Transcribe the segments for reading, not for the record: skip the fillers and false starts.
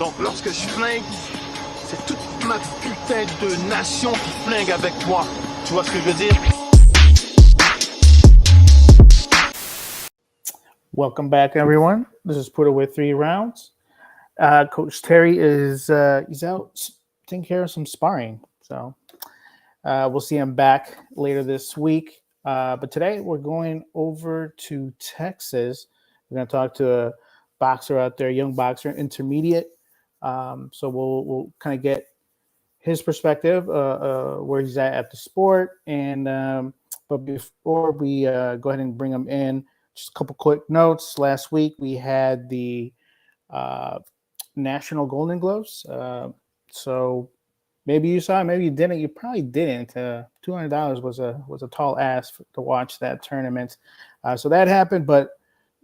Donc lorsque je flingue, c'est toute ma putain de nation qui flingue avec moi. Tu vois ce que je veux dire? Welcome back, everyone. This is Put Away 3 Rounds. Coach Terry is he's out taking care of some sparring, so we'll see him back later this week. But today we're going over to Texas. We're going to talk to a boxer out there, young boxer, intermediate. So we'll kind of get his perspective, where he's at the sport, and but before we go ahead and bring him in. Just a couple quick notes. Last week we had the National Golden Gloves. So maybe you saw it, maybe you didn't. You probably didn't. $200 was a tall ask to watch that tournament. So that happened. But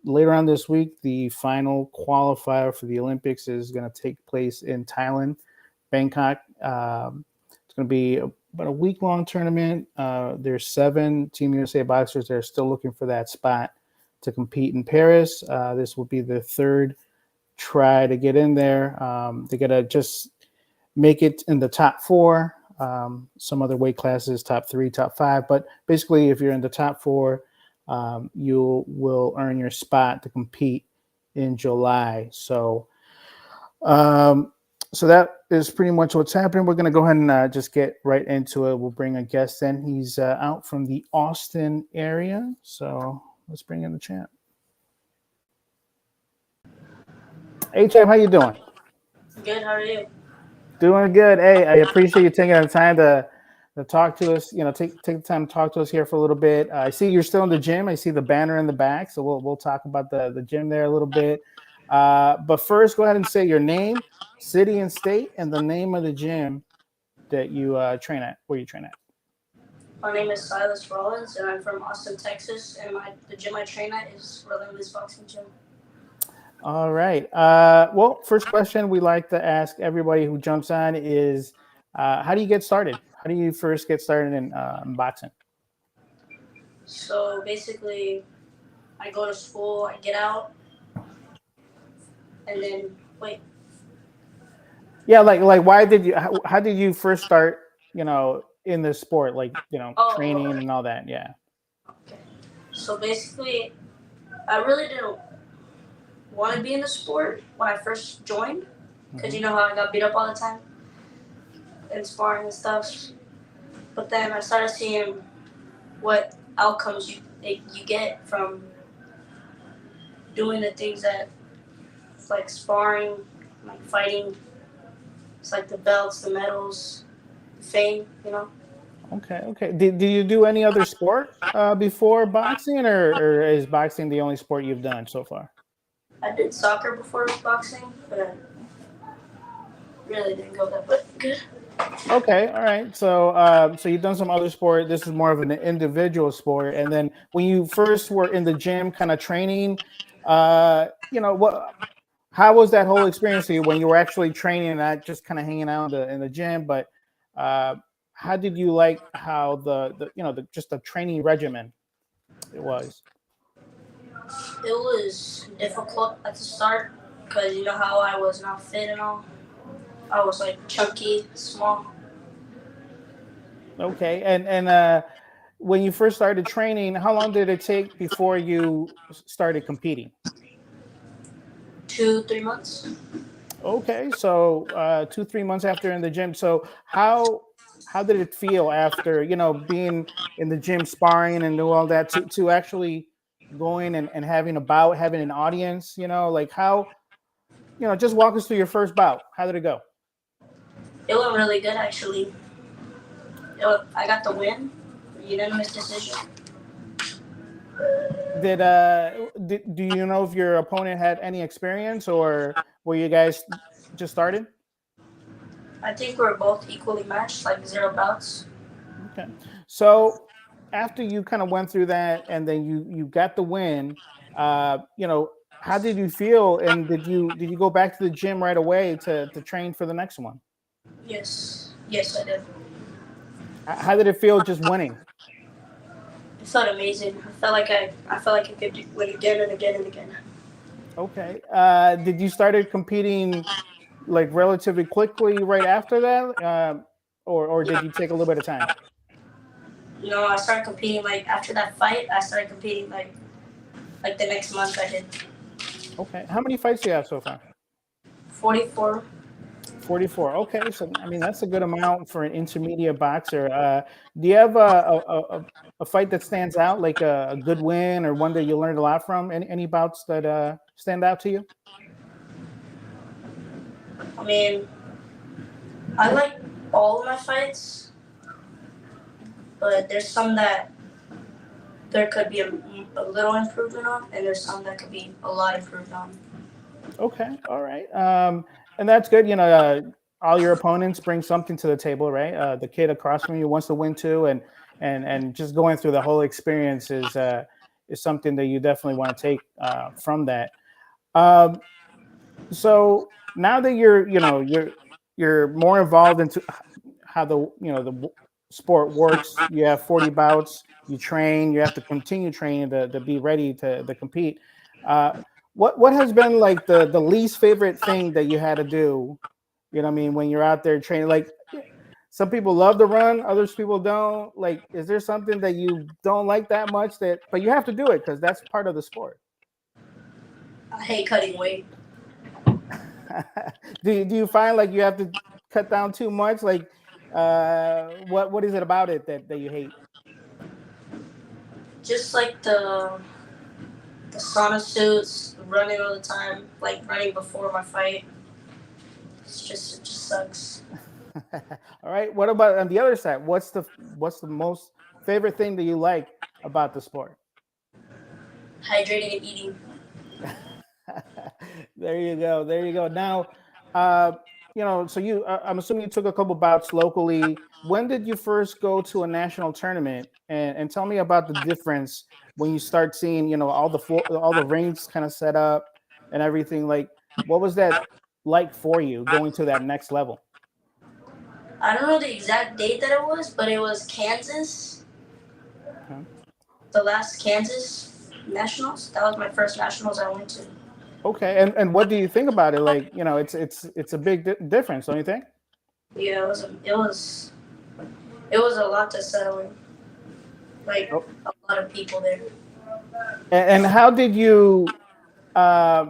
later on this week, the final qualifier for the Olympics is going to take place in Thailand, Bangkok. It's going to be about a week-long tournament. There's 7 Team USA boxers that are still looking for that spot to compete in Paris. This will be the third try to get in there. They got to just make it in the top 4. Some other weight classes, top 3, top 5. But basically, if you're in the top 4, you will earn your spot to compete in July. So that is pretty much what's happening. We're going to go ahead and just get right into it. We'll bring a guest in. He's out from the Austin area. So let's bring in the champ. Hey, champ, how you doing? Good. How are you? Doing good. Hey, I appreciate you taking the time to talk to us. You know, take the time to talk to us here for a little bit. I see you're still in the gym. I see the banner in the back, so we'll talk about the gym there a little bit. But first, go ahead and say your name, city and state, and the name of the gym that you train at. Where you train at? My name is Silas Rollins, and I'm from Austin, Texas. And the gym I train at is Relentless Boxing Gym. All right. Well, first question we like to ask everybody who jumps on is, how do you get started? How do you first get started in boxing? So basically, I go to school, I get out, and then wait. Yeah, like why did you? How did you first start? You know, in this sport, like training and all that. Yeah. Okay. So basically, I really didn't want to be in the sport when I first joined, because you know how I got beat up all the time in sparring and stuff. But then I started seeing what outcomes you get from doing the things that, like sparring, like fighting. It's like the belts, the medals, fame, you know. Okay. Did you do any other sport before boxing, or is boxing the only sport you've done so far? I did soccer before boxing, but I really didn't go that good. Okay, all right. So you've done some other sport. This is more of an individual sport. And then when you first were in the gym, kind of training, how was that whole experience for you when you were actually training and not just kind of hanging out in the gym? But how did you like how just the training regimen it was? It was difficult at the start because you know how I was not fit and all. I was like chunky, small. Okay, and when you first started training, how long did it take before you started competing? 2-3 months. Okay, so 2-3 months after in the gym. So how did it feel after being in the gym sparring and do all that to actually going and having a bout, having an audience? Like how just walk us through your first bout. How did it go? It went really good actually. I got the win, unanimous decision. Do you know if your opponent had any experience, or were you guys just started? I think we're both equally matched, like 0 bouts. Okay. So after you kind of went through that and then you got the win, how did you feel? And did you go back to the gym right away to train for the next one? Yes, I did. How did it feel just winning? It felt amazing. I felt like I could win again and again and again. Okay. Did you started competing like relatively quickly right after that, or did you take a little bit of time? No, I started competing like after that fight. I started competing like the next month. I did Okay. How many fights do you have so far? 44. 44. Okay, so I mean that's a good amount for an intermediate boxer. Do you have a fight that stands out, like a good win or one that you learned a lot from? Any bouts that stand out to you? I mean, I like all of my fights, but there's some that there could be a little improvement on, and there's some that could be a lot improved on. Okay, all right. And that's good. All your opponents bring something to the table, right? The kid across from you wants to win too, and just going through the whole experience is something that you definitely want to take from that. Um, so now that you're more involved into how the sport works, you have 40 bouts, you train, you have to continue training to be ready to compete. uh, what has been like the least favorite thing that you had to do, you know what I mean, when you're out there training? Like, some people love to run, others people don't. Like, is there something that you don't like that much, that but you have to do it because that's part of the sport? I hate cutting weight. Do you find like you have to cut down too much? Like, what is it about it that you hate? Just like the sauna suits, running all the time, like running before my fight. It just sucks. All right. What about on the other side? What's the most favorite thing that you like about the sport? Hydrating and eating. There you go. There you go. Now, uh, so I'm assuming you took a couple bouts locally. When did you first go to a national tournament? And tell me about the difference when you start seeing, all the rings kind of set up and everything. Like, what was that like for you going to that next level? I don't know the exact date that it was, but it was Kansas, Okay. the last Kansas Nationals. That was my first Nationals I went to. Okay. And what do you think about it? Like, it's a big difference, don't you think? Yeah, it was a lot to settle in. Like Oh. a lot of people there. And how did uh,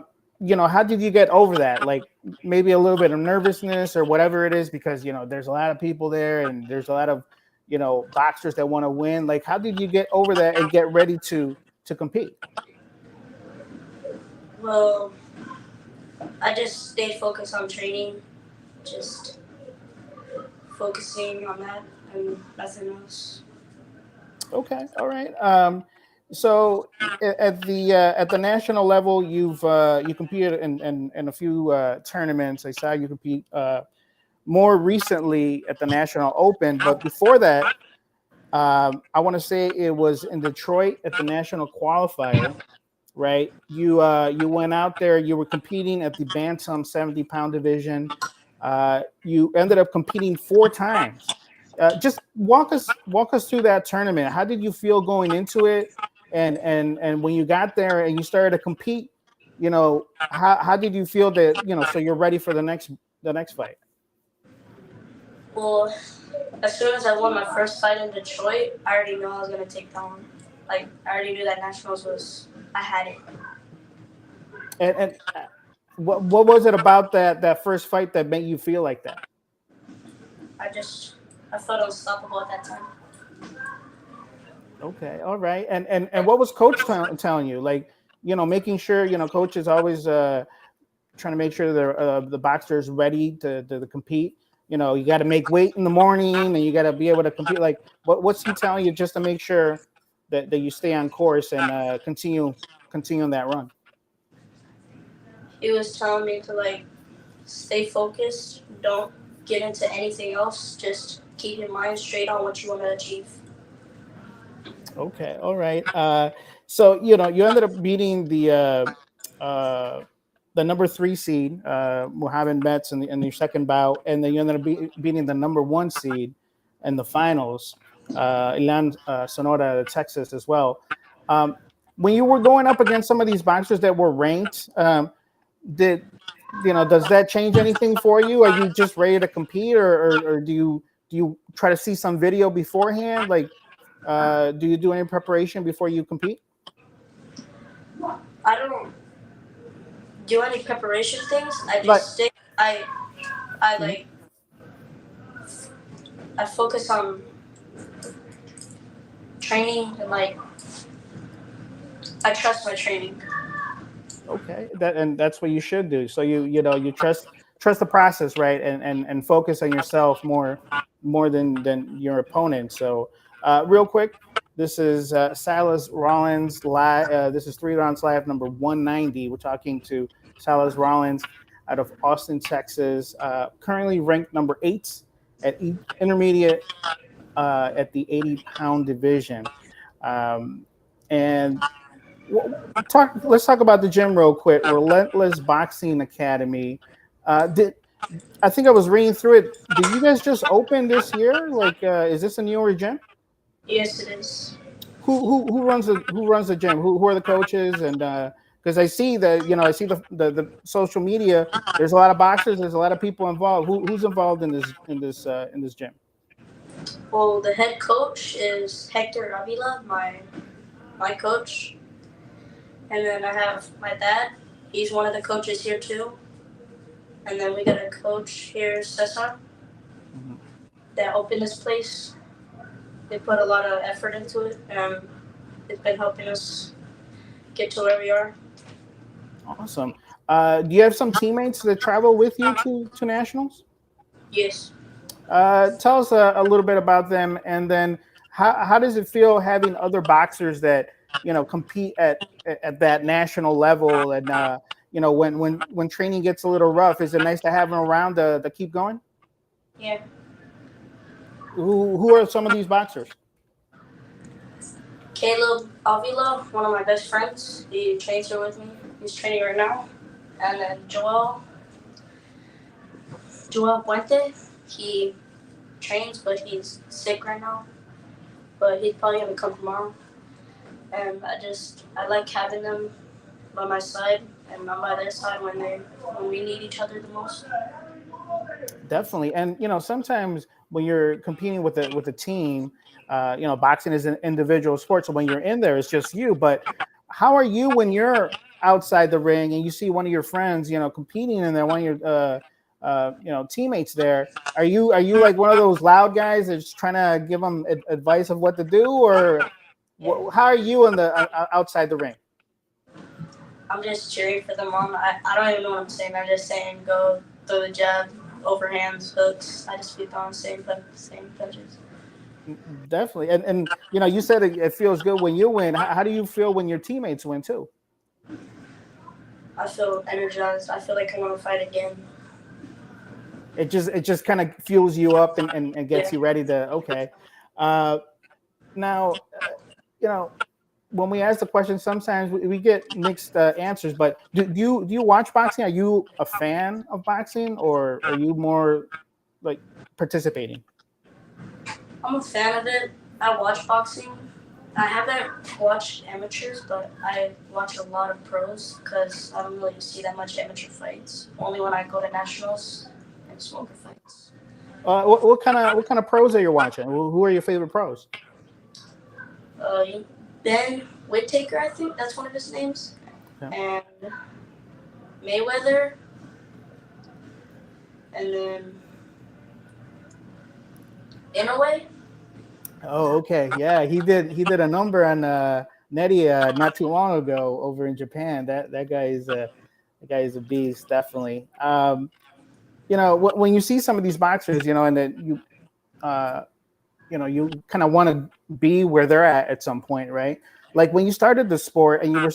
how did you get over that? Like, maybe a little bit of nervousness or whatever it is, because there's a lot of people there and there's a lot of boxers that want to win. Like, how did you get over that and get ready to compete? Well, I just stayed focused on training, just focusing on that and nothing else. Okay, all right. So at the national level, you competed in a few tournaments. I saw you compete more recently at the National Open, but before that, I want to say it was in Detroit at the National Qualifier, right? You went out there. You were competing at the bantam 70-pound division. You ended up competing 4 times. Just walk us through that tournament. How did you feel going into it, and when you got there and you started to compete, how did you feel that so you're ready for the next fight? Well, as soon as I won my first fight in Detroit, I already knew I was gonna take that one. Like I already knew that Nationals was I had it. And what was it about that first fight that made you feel like that? I just I felt unstoppable at that time. Okay, all right. And what was coach telling you? Like, making sure, coach is always trying to make sure the boxer is ready to compete. You got to make weight in the morning and you got to be able to compete. Like, what's he telling you just to make sure that you stay on course and continue on that run? He was telling me to like stay focused, don't get into anything else, just keep your mind straight on what you want to achieve. Okay, all right. So you ended up beating the number 3 seed, Mohamed Metz, in your second bout, and then you ended up beating the number 1 seed in the finals, Ilan Sonora, Texas, as well. When you were going up against some of these boxers that were ranked, did does that change anything for you? Are you just ready to compete, or do you try to see some video beforehand? Like, do you do any preparation before you compete? I don't do any preparation things. I Like, just stay. I mhm. like I focus on training and like I trust my training. Okay, that's what you should do. So you trust the process, right? And focus on yourself more than your opponent. So real quick, this is Silas Rollins live. This is 3 rounds live number 190. We're talking to Silas Rollins out of Austin, Texas. Currently ranked number 8 at intermediate at the 80-pound division. Um, and let's talk about the gym real quick. Relentless Boxing Academy. Did I think I was reading through it? Did you guys just open this year? Like, is this a newer gym? Yes, it is. Who runs the gym? Who are the coaches? And because I see that I see the social media. There's a lot of boxers. There's a lot of people involved. Who's involved in this gym? Well, the head coach is Hector Avila, my coach, and then I have my dad. He's one of the coaches here too. And then we got a coach here, Cesar, Mhm. that opened this place. They put a lot of effort into it, and it's been helping us get to where we are. Awesome. Do you have some teammates that travel with you to nationals? Yes. Tell us a little bit about them, and then how does it feel having other boxers that compete at that national level, and when training gets a little rough, is it nice to have them around to keep going? Yeah. Who are some of these boxers? Caleb Avila, one of my best friends. He trains here with me. He's training right now. And then Joel Puente. He trains, but he's sick right now. But he's probably gonna come tomorrow. And I like having them by my side and I'm by their side when we need each other the most. Definitely, and sometimes when you're competing with a team, boxing is an individual sport. So when you're in there, it's just you. But how are you when you're outside the ring and you see one of your friends, competing in there, one of your teammates there? Are you like one of those loud guys that's trying to give them advice of what to do, or Yeah. how are you in the outside the ring? I'm just cheering for them on. I don't even know what I'm saying. I'm just saying go throw the jab, overhands, hooks. I just be throwing same punches. Definitely, and you said it feels good when you win. How do you feel when your teammates win too? I feel energized. I feel like I want to fight again. It just kind of fuels you up and gets Yeah. you ready to okay. Uh, now, when we ask the question, sometimes we get mixed answers. But do you watch boxing? Are you a fan of boxing, or are you more like participating? I'm a fan of it. I watch boxing. I haven't watched amateurs, but I watch a lot of pros because I don't really see that much amateur fights. Only when I go to nationals and smoker fights. What kind of pros are you watching? Who are your favorite pros? Uh, Ben Whittaker, I think that's one of his names, Yeah. and Mayweather, and then Inouye. Oh, okay. Yeah, he did a number on Nettie not too long ago over in Japan. That guy is a beast, definitely. When you see some of these boxers, and that uh, you kind of want to be where they're at some point, right? Like when you started the sport and you were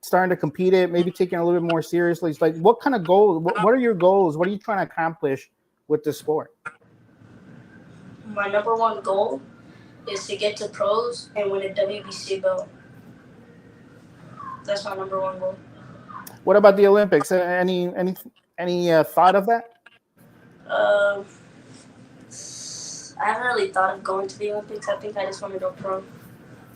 starting to compete it, maybe taking it a little bit more seriously. It's like, what kind of goals? What are your goals? What are you trying to accomplish with the sport? My number one goal is to get to pros and win a WBC belt. That's my number one goal. What about the Olympics? Any thought of that? Uh, I haven't really thought of going to the Olympics. I think I just want to go pro.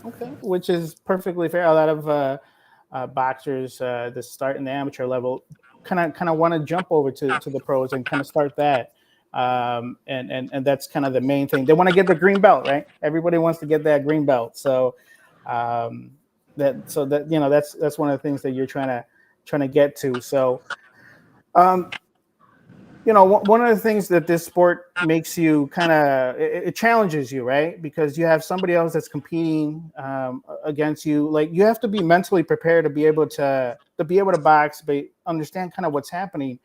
Okay, which is perfectly fair. A lot of boxers that start in the amateur level kind of want to jump over to the pros and kind of start that. And that's kind of the main thing. They want to get the green belt, right? Everybody wants to get that green belt. So um, that's one of the things that you're trying to get to. So um, one of the things that this sport makes you kind of it challenges you, right? Because you have somebody else that's competing against you. Like you have to be mentally prepared to be able to box, but understand kind of what's happening.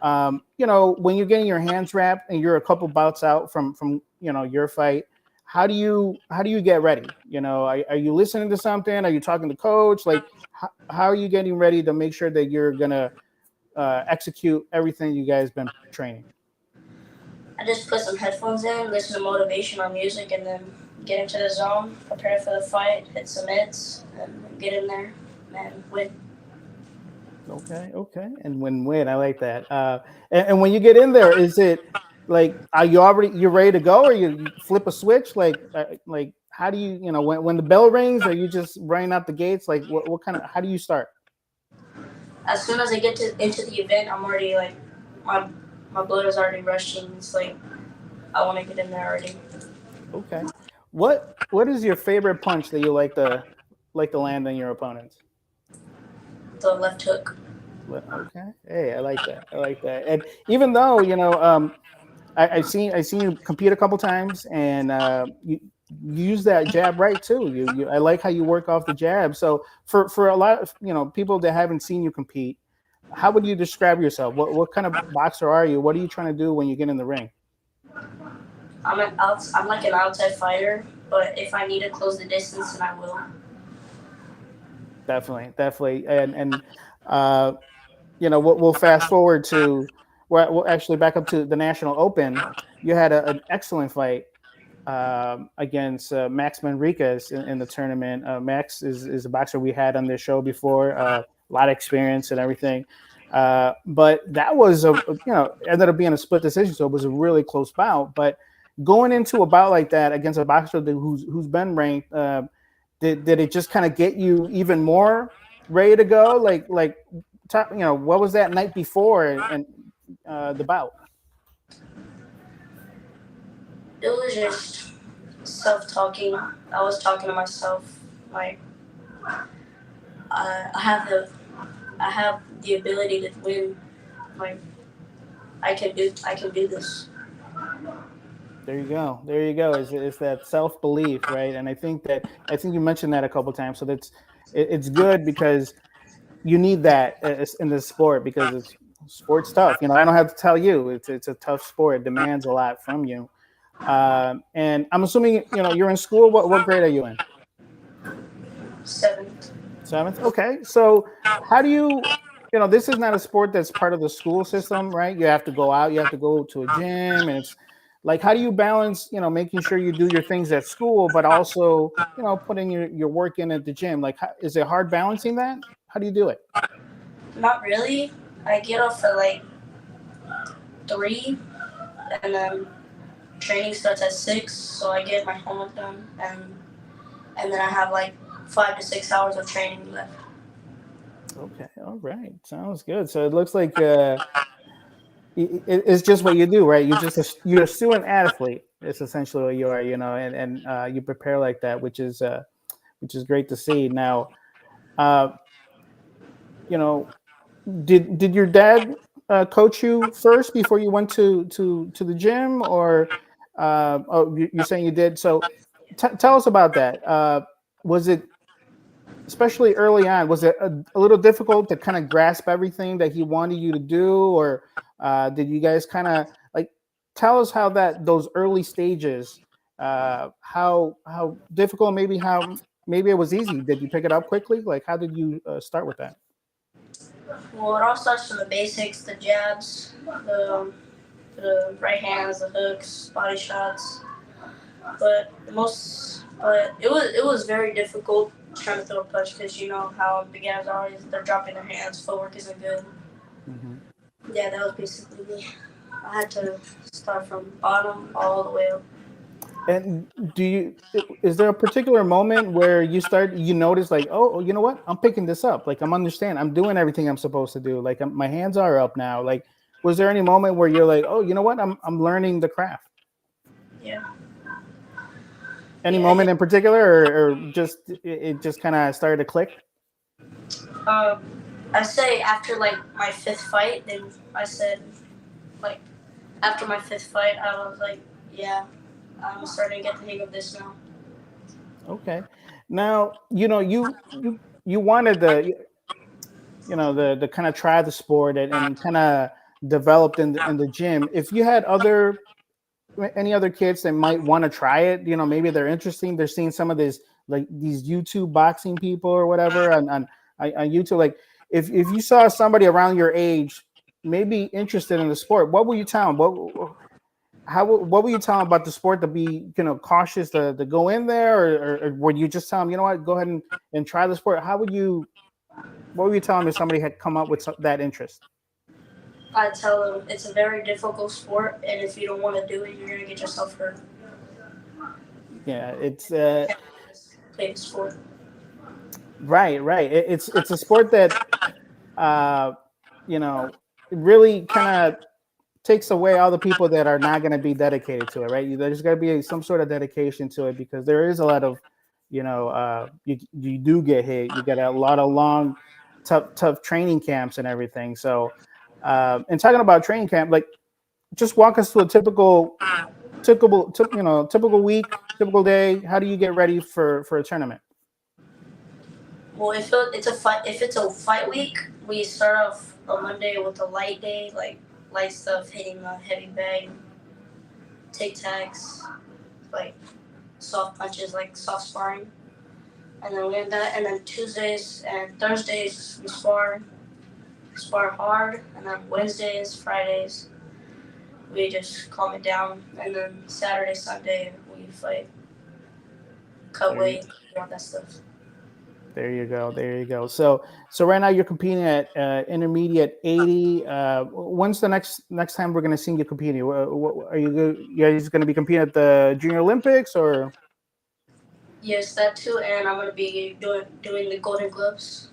When you're getting your hands wrapped and you're a couple bouts out from your fight, how do you get ready? Are you listening to something? Are you talking to coach? Like how are you getting ready to make sure that you're gonna execute everything you guys been training? I just put some headphones in, listen to motivational music, and then get into the zone, prepare for the fight, hit some hits, and get in there and win. Okay, and win. I like that. And when you get in there, is it like you're ready to go, or you flip a switch? Like how do when the bell rings, are you just running out the gates? Like what kind of how do you start? As soon as I get into the event, I'm already like my blood is already rushing. It's like I want to get in there already. Okay, what is your favorite punch that you like to land on your opponents? The left hook. Okay, hey, I like that. I like that. And even though I've seen you compete a couple times, and you use that jab right too. I like how you work off the jab. So for a lot of people that haven't seen you compete, how would you describe yourself? What kind of boxer are you? What are you trying to do when you get in the ring? I'm like an outside fighter, but if I need to close the distance, then I will. Definitely, and uh, we'll fast forward to we'll actually back up to the National Open. You had an excellent fight against Max Manriquez in the tournament. Max is a boxer we had on this show before, a lot of experience and everything. But that was ended up being a split decision, so it was a really close bout. But going into a bout like that against a boxer who's been ranked, did it just kind of get you even more ready to go? What was that night before and the bout? It was just self-talking. I was talking to myself like I have the ability to win. Like I can do this. There you go. There you go. It's that self belief, right? And I think you mentioned that a couple times. So it's good because you need that in this sport because it's sports tough. I don't have to tell you it's a tough sport. It demands a lot from you. And I'm assuming you're in school. What grade are you in? 7th. Seventh. Okay. So how do this is not a sport that's part of the school system, right? You have to go out, you have to go to a gym, and it's like, how do you balance, making sure you do your things at school, but also, putting your work in at the gym? Like, is it hard balancing that? How do you do it? Not really. I get off at like 3, and then training starts at 6. So I get my homework done, and then I have like 5 to 6 hours of training left. Okay. All right. Sounds good. So it looks like it's just what you do, right? You're a student athlete. It's essentially what you are, and you prepare like that, which is great to see. Now, uh, you know, did your dad coach you first before you went to the gym, or you're saying you did? So tell us about that. Was it especially early on? Was it a little difficult to kind of grasp everything that he wanted you to do, or did you guys kind of like tell us how those early stages, how difficult, maybe it was easy. Did you pick it up quickly? Like how did you start with that? Well, it all starts from the basics: the jabs, the right hands, the hooks, body shots. But it was very difficult trying to throw a punch because you know how beginners are always they're dropping their hands, footwork isn't good. Hmm. Yeah, that was basically me. I had to start from bottom all the way up. And is there a particular moment where you notice like, oh, you know what? I'm picking this up. Like I'm doing everything I'm supposed to do. Like my hands are up now. Like, was there any moment where you're like, oh, you know what? I'm learning the craft. Yeah. Any Yeah. moment in particular, or just it just kind of started to click? Um, I say after like my fifth fight, then I said like after my fifth fight, I was like, yeah, I'm starting to get the hang of this now. Okay. Now, you wanted the kind of try the sport and kind of developed in the gym. If you had any other kids that might want to try it, maybe they're interesting. They're seeing some of these YouTube boxing people or whatever on YouTube. Like if you saw somebody around your age maybe interested in the sport, what would you tell them? What were you telling about the sport to be cautious to go in there, or would you just tell them, what, go ahead and try the sport? What were you telling them if somebody had come up with that interest? I tell them it's a very difficult sport, and if you don't want to do it, you're gonna get yourself hurt. Yeah, it's You can't just play the sport. right. It's a sport that uh, you know really kind of takes away all the people that are not going to be dedicated to it, right? There's got to be some sort of dedication to it because there is a lot of, you do get hit. You get a lot of long, tough training camps and everything. So, and talking about training camp, like just walk us through a typical week, typical day. How do you get ready for a tournament? Well, if it's a fight week, we start off on Monday with a light day, like light stuff, hitting a heavy bag, tic tacs, like soft punches, like soft sparring, and then we have that. And then Tuesdays and Thursdays we spar hard, and then Wednesdays, Fridays we just calm it down, and then Saturday, Sunday we fight, cut There you weight, all that stuff. There you go. There you go. So right now you're competing at intermediate 80. When's the next time we're going to see you competing? Are you guys going to be competing at the Junior Olympics or? Yes, that too, and I'm gonna be doing the Golden Gloves.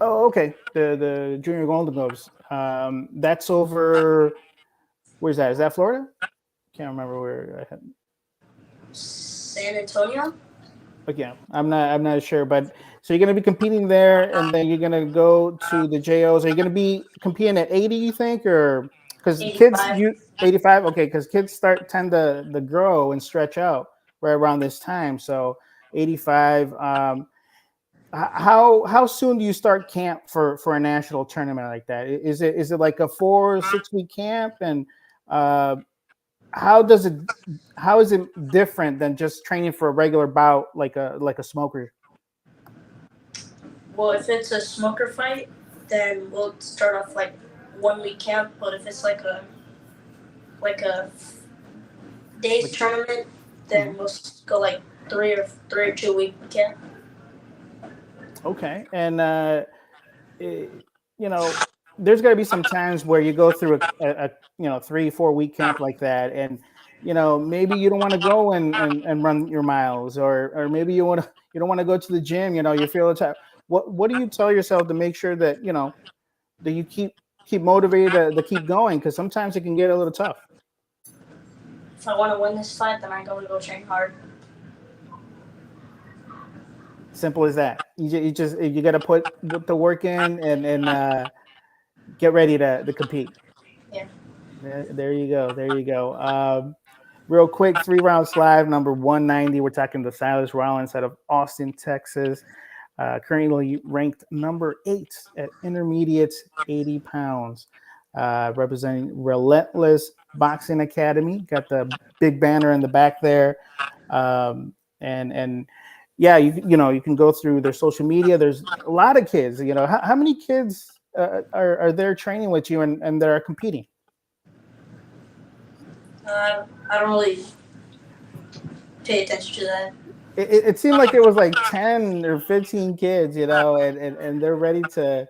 Oh, okay. The Junior Golden Gloves. That's over. Where's that? Is that Florida? Can't remember where I had. San Antonio. Again, I'm not sure, but so you're going to be competing there, and then you're going to go to the JOs. Are you going to be competing at 80? You think, or because kids 85. 85? Okay, because kids tend to grow and stretch out right around this time. So 85. How soon do you start camp for a national tournament like that? Is it like a 4 or 6 week camp, and uh, how does it how is it different than just training for a regular bout like a smoker? Well, if it's a smoker fight, then we'll start off like 1 week camp. But if it's like a days Like, tournament, then mhm. we'll go like 3 or 2 week camp. Okay, and eh, you know there's got to be some times where you go through a 3 4 week camp like that, and maybe you don't want to go and run your miles, or maybe you don't want to go to the gym. You feel tired. What do you tell yourself to make sure that that you keep motivated to keep going, because sometimes it can get a little tough. If I want to win this fight, then I'm going to go train hard. Simple as that. You got to put the work in and get ready to compete. Yeah. There you go. There you go. Real quick, 3 rounds live, number 190. We're talking to Silas Rollins out of Austin, Texas. Currently ranked number 8 at intermediate 80 pounds. Representing Relentless Boxing Academy. Got the big banner in the back there. And yeah, you can go through their social media. There's a lot of kids. How many kids are there training with you and they're competing? I don't really pay attention to that. It seemed like it was like 10 or 15 kids, and they're ready to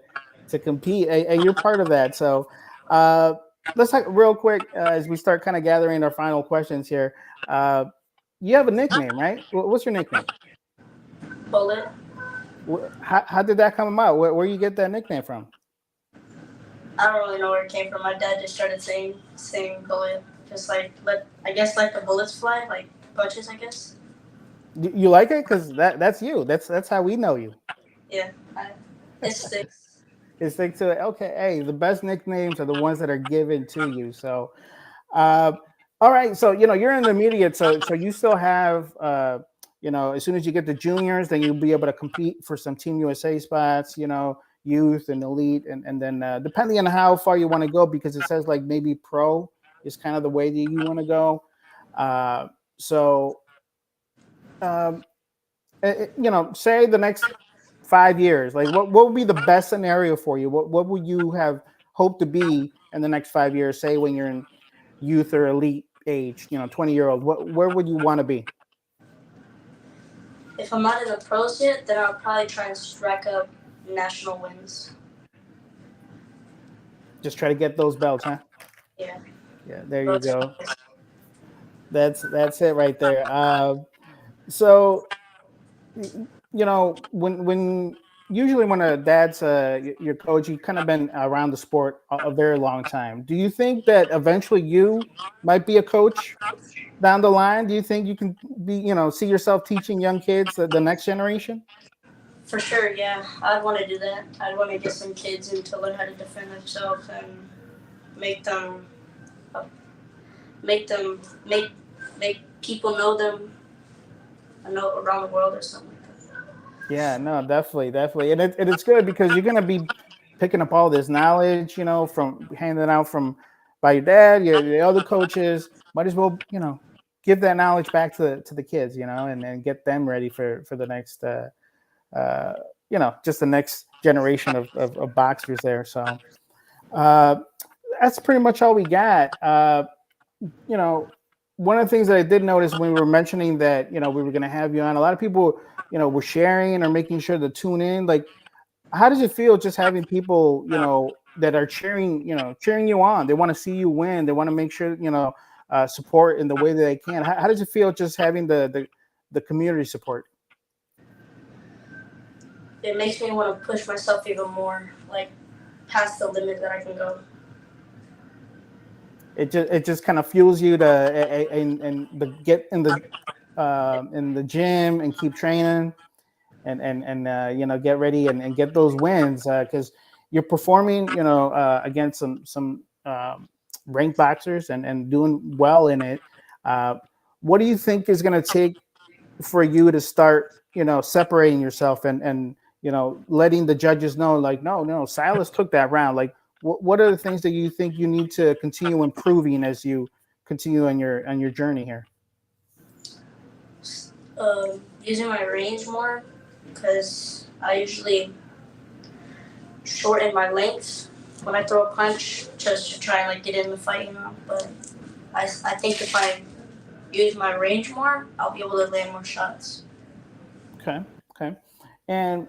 compete, and you're part of that. So let's talk real quick as we start kind of gathering our final questions here. You have a nickname, right? What's your nickname? Bullet. How did that come about? Where you get that nickname from? I don't really know where it came from. My dad just started saying bullet, just like let I guess like the bullets fly, like punches. I guess. You like it because that's you. That's how we know you. Yeah, it sticks. You stick to it. Okay, hey, the best nicknames are the ones that are given to you. So, uh, all right. So you're intermediate. So you still have as soon as you get to juniors, then you'll be able to compete for some Team USA spots. Youth and elite, and then depending on how far you want to go, because it says like maybe pro is kind of the way that you want to go. Uh, so. Um, say the next 5 years, like what would be the best scenario for you? What would you have hoped to be in the next 5 years? Say when you're in youth or elite age, 20-year-old. Where would you want to be? If I'm not in the pros yet, then I'll probably try and rack up national wins. Just try to get those belts, huh? Yeah. Yeah, there you Road to go. That's it right there. So when usually when a dad's your coach, you kind of been around the sport a very long time. Do you think that eventually you might be a coach down the line? Do you think you can be, see yourself teaching young kids the next generation? For sure, yeah. I'd want to do that. I'd want to get some kids in to learn how to defend themselves and make them, uh, make them, make people know them, know around the world or something like that. Yeah, no, definitely, and it's good because you're gonna be picking up all this knowledge, from handing out from by your dad, the other coaches. Might as well, give that knowledge back to the kids, and get them ready for the next, uh, just the next generation of boxers there. So uh, that's pretty much all we got. You know, One of the things that I did notice when we were mentioning that, we were going to have you on, a lot of people, were sharing or making sure to tune in. Like, how does it feel just having people, that are cheering you on? They want to see you win. They want to make sure, support in the way that they can. How does it feel just having the community support? It makes me want to push myself even more, like past the limit that I can go. It just kind of fuels you to and get in the gym and keep training and get ready and get those wins because you're performing against some ranked boxers and doing well in it. Uh, what do you think is going to take for you to start separating yourself and letting the judges know, like, no, Silas took that round? Like, what are the things that you think you need to continue improving as you continue on your journey here? Using my range more because I usually shorten my length when I throw a punch just to try and like get in the fight, But I think if I use my range more, I'll be able to land more shots. Okay. And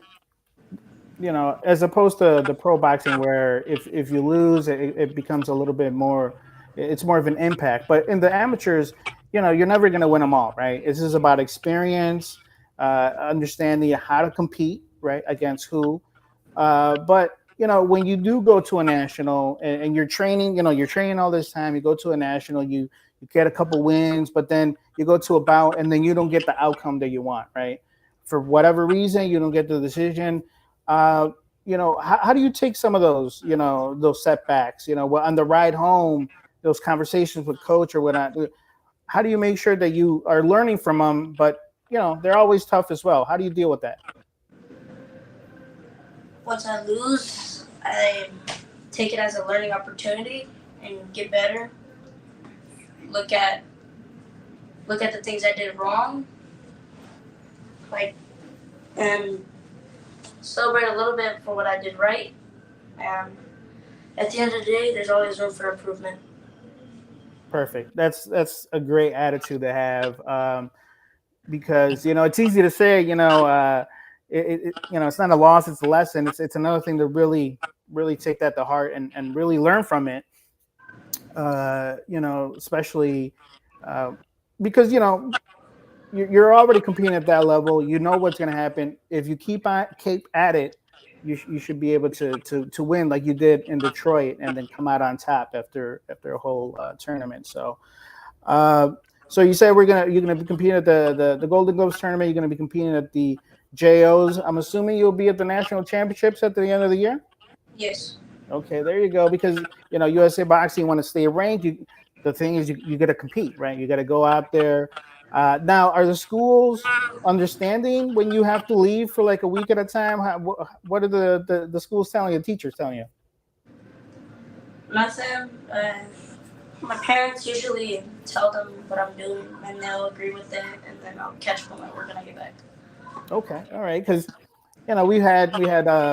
as opposed to the pro boxing where if you lose, it becomes a little bit more, it's more of an impact. But in the amateurs, you're never going to win them all, right? This is about experience, understanding how to compete, right, against who. But when you do go to a national and you're training, you're training all this time, you go to a national, you get a couple wins, but then you go to a bout and then you don't get the outcome that you want, right? For whatever reason, you don't get the decision. uh, how do you take some of those setbacks, on the ride home, those conversations with coach or whatnot? How do you make sure that you are learning from them, but they're always tough as well? How do you deal with that? Once I lose, I take it as a learning opportunity and get better. Look at the things I did wrong, like, and celebrate a little bit for what I did right. And at the end of the day, there's always room for improvement. Perfect. That's a great attitude to have, because it's easy to say, it's not a loss, it's a lesson. It's another thing to really take that to heart and really learn from it. Especially uh, because you're already competing at that level. You know what's going to happen if you keep at it. You should be able to win like you did in Detroit and then come out on top after a whole tournament. So. Uh, so you said you're gonna be competing at the Golden Gloves tournament. You're gonna be competing at the JOs. I'm assuming you'll be at the national championships at the end of the year. Yes. Okay, there you go. Because USA Boxing want to stay ranked. The thing is, you got to compete, right? You got to go out there. Now, are the schools understanding when you have to leave for like a week at a time? What are the schools telling you? Teachers telling you? Nothing. My parents usually tell them what I'm doing, and they'll agree with it, and then I'll catch them at work when I get back. Okay, all right. Because we had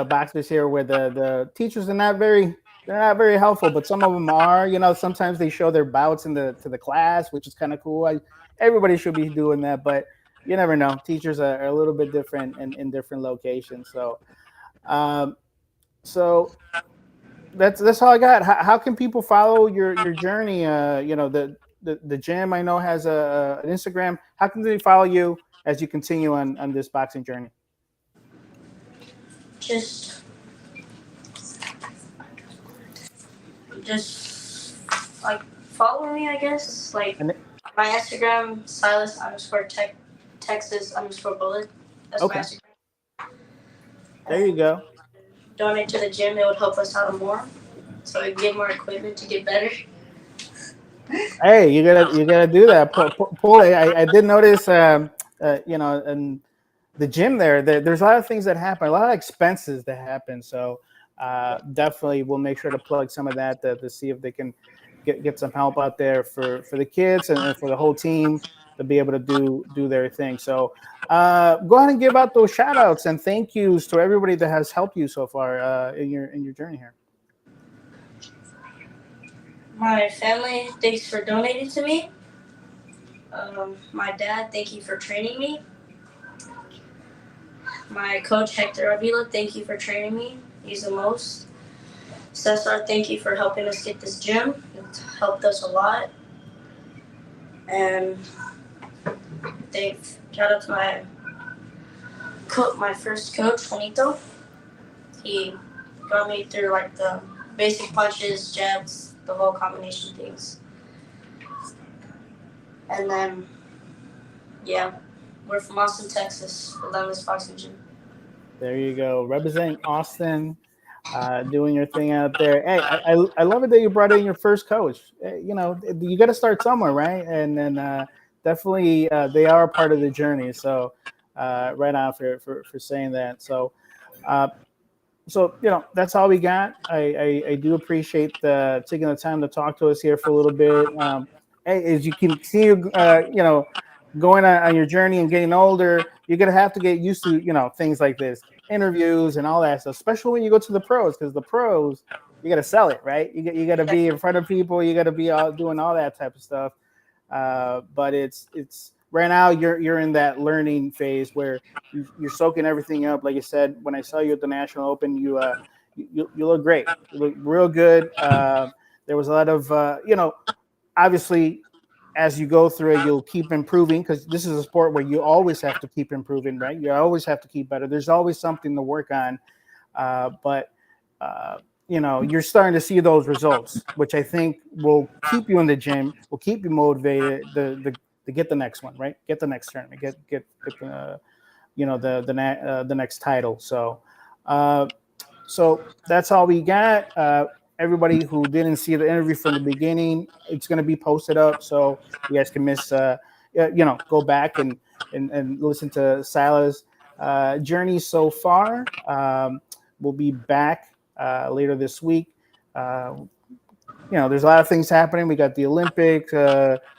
boxers here where the teachers are not very they're not very helpful, but some of them are. Sometimes they show their bouts to the class, which is kind of cool. Everybody should be doing that, but you never know. Teachers are a little bit different in different locations. Um, so that's all I got. How can people follow your journey? The gym I know has an Instagram. How can they follow you as you continue on this boxing journey? Just, just like follow me, I guess. Like And my Instagram, Silas_Texas_bullet. That's my okay, Instagram. there you And go. donate to the gym. It would help us out more, so we can get more equipment to get better. Hey, you gotta do that. Pull. I did notice. And the gym there's a lot of things that happen, a lot of expenses that happen. So definitely, we'll make sure to plug some of that to see if they can get some help out there for the kids and for the whole team to be able to do their thing. So go ahead and give out those shout outs and thank yous to everybody that has helped you so far in your journey here. My family, thanks for donating to me. My dad, thank you for training me. My coach Hector Avila, thank you for training me. He's the most. Cesar, thank you for helping us get this gym. It helped us a lot. And shout out to my first coach, Juanito. He got me through like the basic punches, jabs, the whole combination things. And then, yeah, we're from Austin, Texas, Relentless Boxing Gym. There you go, representing Austin, doing your thing out there. Hey, I love it that you brought in your first coach. You got to start somewhere, right? And then definitely they are a part of the journey. So right on for saying that. Uh, that's all we got. I do appreciate taking the time to talk to us here for a little bit. Hey, as you continue, going on your journey and getting older, you're gonna have to get used to things like this, interviews and all that stuff. Especially when you go to the pros, because the pros, you got to sell it, right? You got to be in front of people. You got to be all doing all that type of stuff. But it's right now you're in that learning phase where you're soaking everything up. Like I said, when I saw you at the National Open, you look great. You look real good. There was a lot of obviously as you go through it, you'll keep improving because this is a sport where you always have to keep improving, right? You always have to keep better. There's always something to work on. But you're starting to see those results, which I think will keep you in the gym, will keep you motivated to get the next one, right? Get the next tournament, get the next title. So that's all we got. Everybody who didn't see the interview from the beginning, it's going to be posted up, so you guys can go back and listen to Silas' journey so far. We'll be back later this week. There's a lot of things happening. We got the Olympic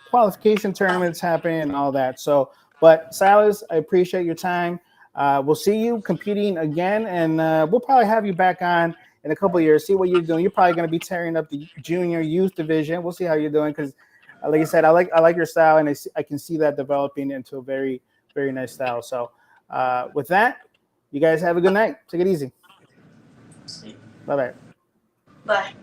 qualification tournaments happening and all that. But Silas, I appreciate your time. We'll see you competing again, and we'll probably have you back on in a couple of years, see what you're doing. You're probably going to be tearing up the junior youth division. We'll see how you're doing because, like I said, I like your style, and I can see that developing into a very, very nice style. So with that, you guys have a good night. Take it easy. See. Bye-bye. Bye.